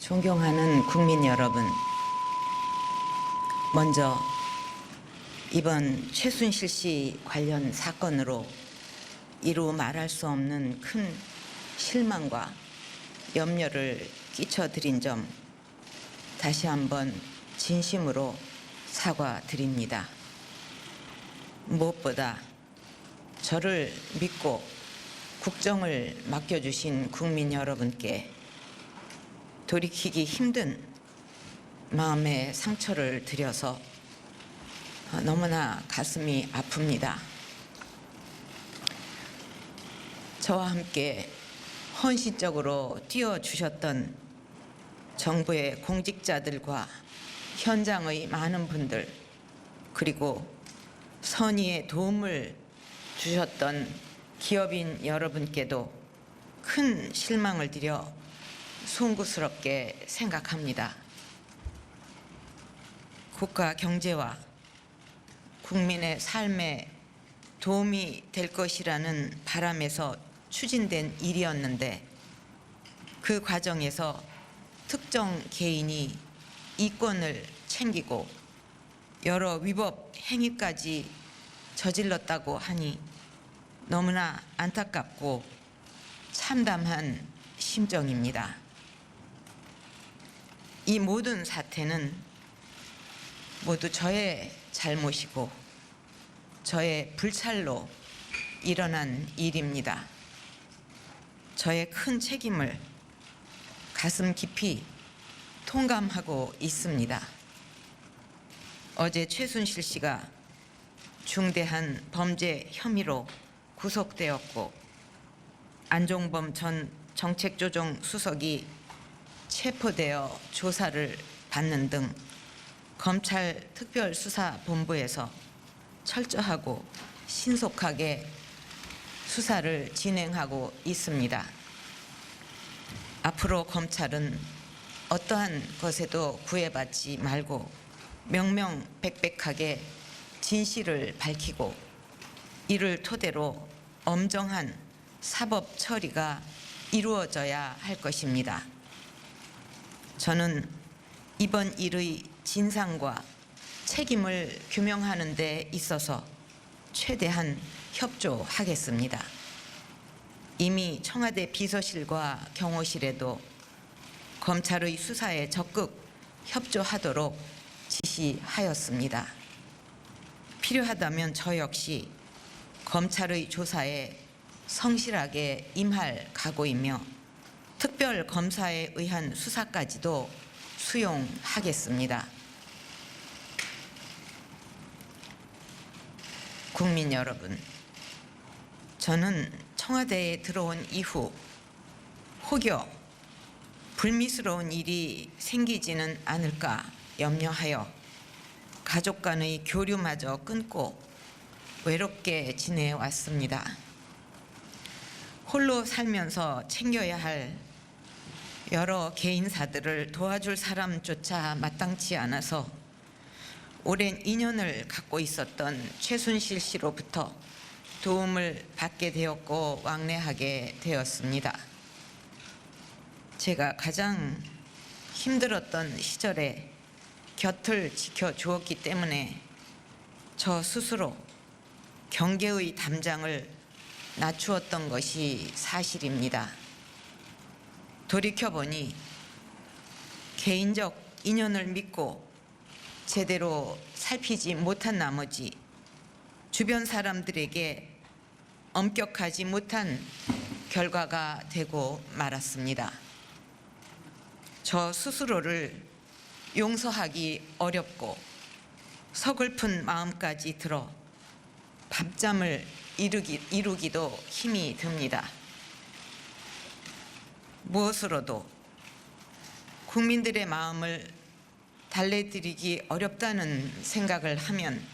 존경하는 국민 여러분, 먼저 이번 최순실 씨 관련 사건으로 이루 말할 수 없는 큰 실망과 염려를 끼쳐드린 점 다시 한번 진심으로 사과드립니다. 무엇보다 저를 믿고 국정을 맡겨주신 국민 여러분께 돌이키기 힘든 마음의 상처를 드려서 너무나 가슴이 아픕니다. 저와 함께 헌신적으로 뛰어주셨던 정부의 공직자들과 현장의 많은 분들, 그리고 선의의 도움을 주셨던 기업인 여러분께도 큰 실망을 드려 송구스럽게 생각합니다. 국가 경제와 국민의 삶에 도움이 될 것이라는 바람에서 추진된 일이었는데, 그 과정에서 특정 개인이 이권을 챙기고 여러 위법 행위까지 저질렀다고 하니 너무나 안타깝고 참담한 심정입니다. 이 모든 사태는 모두 저의 잘못이고 저의 불찰로 일어난 일입니다. 저의 큰 책임을 가슴 깊이 통감하고 있습니다. 어제 최순실 씨가 중대한 범죄 혐의로 구속되었고, 안종범 전 정책조정수석이 체포되어 조사를 받는 등 검찰 특별수사본부에서 철저하고 신속하게 수사를 진행하고 있습니다. 앞으로 검찰은 어떠한 것에도 구애받지 말고 명명백백하게 진실을 밝히고 이를 토대로 엄정한 사법 처리가 이루어져야 할 것입니다. 저는 이번 일의 진상과 책임을 규명하는 데 있어서 최대한 협조하겠습니다. 이미 청와대 비서실과 경호실에도 검찰의 수사에 적극 협조하도록 지시하였습니다. 필요하다면 저 역시 검찰의 조사에 성실하게 임할 각오이며 특별검사에 의한 수사까지도 수용하겠습니다. 국민 여러분, 저는 청와대에 들어온 이후 혹여 불미스러운 일이 생기지는 않을까 염려하여 가족 간의 교류마저 끊고 외롭게 지내왔습니다. 홀로 살면서 챙겨야 할 여러 개인사들을 도와줄 사람조차 마땅치 않아서 오랜 인연을 갖고 있었던 최순실 씨로부터 도움을 받게 되었고 왕래하게 되었습니다. 제가 가장 힘들었던 시절에 곁을 지켜주었기 때문에 저 스스로 경계의 담장을 낮추었던 것이 사실입니다. 돌이켜보니 개인적 인연을 믿고 제대로 살피지 못한 나머지 주변 사람들에게 엄격하지 못한 결과가 되고 말았습니다. 저 스스로를 용서하기 어렵고 서글픈 마음까지 들어 밤잠을 이루기도 힘이 듭니다. 무엇으로도 국민들의 마음을 달래드리기 어렵다는 생각을 하면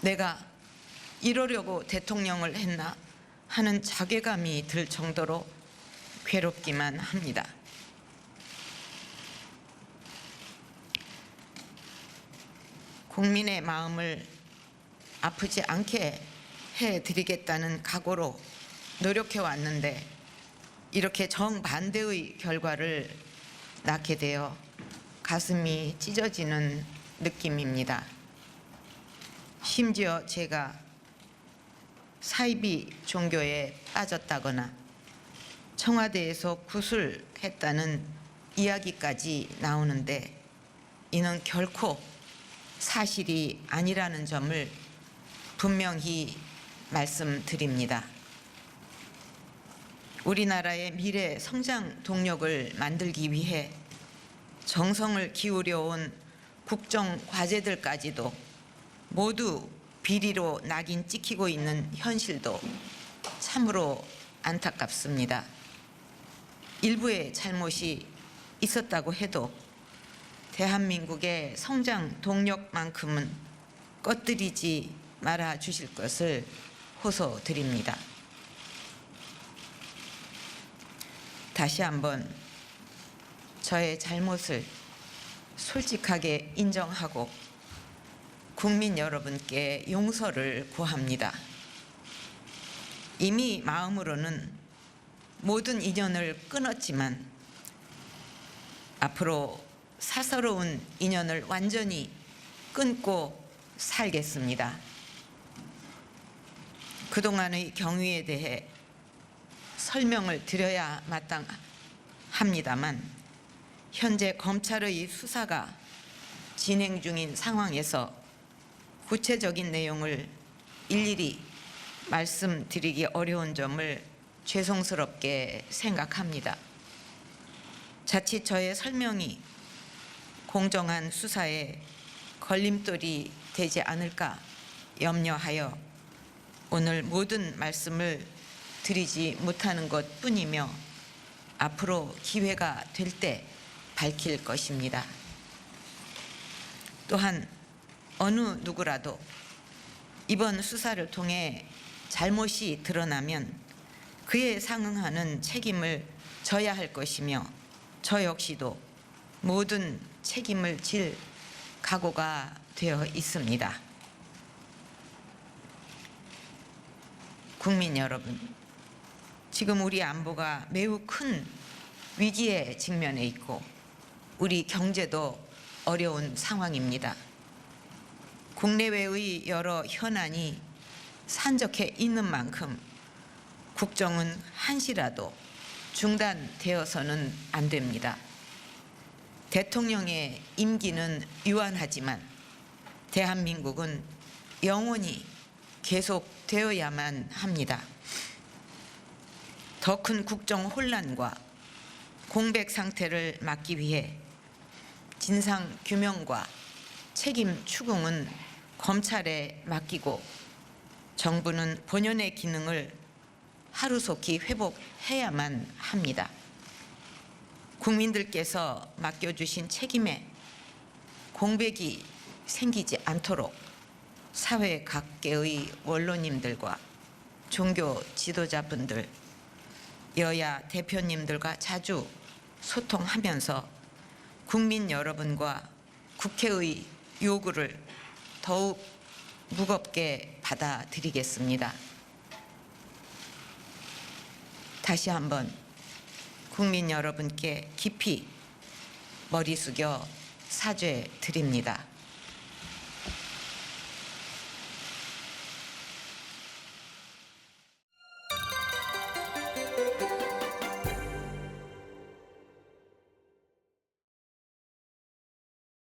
내가 이러려고 대통령을 했나 하는 자괴감이 들 정도로 괴롭기만 합니다. 국민의 마음을 아프지 않게 해드리겠다는 각오로 노력해 왔는데 이렇게 정반대의 결과를 낳게 되어 가슴이 찢어지는 느낌입니다. 심지어 제가 사이비 종교에 빠졌다거나 청와대에서 구술했다는 이야기까지 나오는데 이는 결코 사실이 아니라는 점을 분명히 말씀드립니다. 우리나라의 미래 성장 동력을 만들기 위해 정성을 기울여온 국정 과제들까지도 모두 비리로 낙인 찍히고 있는 현실도 참으로 안타깝습니다. 일부의 잘못이 있었다고 해도 대한민국의 성장 동력만큼은 꺼뜨리지 말아 주실 것을 호소드립니다. 다시 한번 저의 잘못을 솔직하게 인정하고 국민 여러분께 용서를 구합니다. 이미 마음으로는 모든 인연을 끊었지만 앞으로 사서로운 인연을 완전히 끊고 살겠습니다. 그동안의 경위에 대해 설명을 드려야 마땅합니다만 현재 검찰의 수사가 진행 중인 상황에서 구체적인 내용을 일일이 말씀드리기 어려운 점을 죄송스럽게 생각합니다. 자칫 저의 설명이 공정한 수사에 걸림돌이 되지 않을까 염려하여 오늘 모든 말씀을 드리지 못하는 것뿐이며 앞으로 기회가 될 때 밝힐 것입니다. 또한 어느 누구라도 이번 수사를 통해 잘못이 드러나면 그에 상응하는 책임을 져야 할 것이며 저 역시도 모든 책임을 질 각오가 되어 있습니다. 국민 여러분, 지금 우리 안보가 매우 큰 위기에 직면해 있고 우리 경제도 어려운 상황입니다. 국내외의 여러 현안이 산적해 있는 만큼 국정은 한시라도 중단되어서는 안 됩니다. 대통령의 임기는 유한하지만 대한민국은 영원히 계속되어야만 합니다. 더 큰 국정 혼란과 공백 상태를 막기 위해 진상 규명과 책임 추궁은 검찰에 맡기고 정부는 본연의 기능을 하루속히 회복해야만 합니다. 국민들께서 맡겨주신 책임에 공백이 생기지 않도록 사회 각계의 원로님들과 종교 지도자분들, 여야 대표님들과 자주 소통하면서 국민 여러분과 국회의 요구를 더욱 무겁게 받아들이겠습니다. 다시 한번 국민 여러분께 깊이 머리 숙여 사죄드립니다.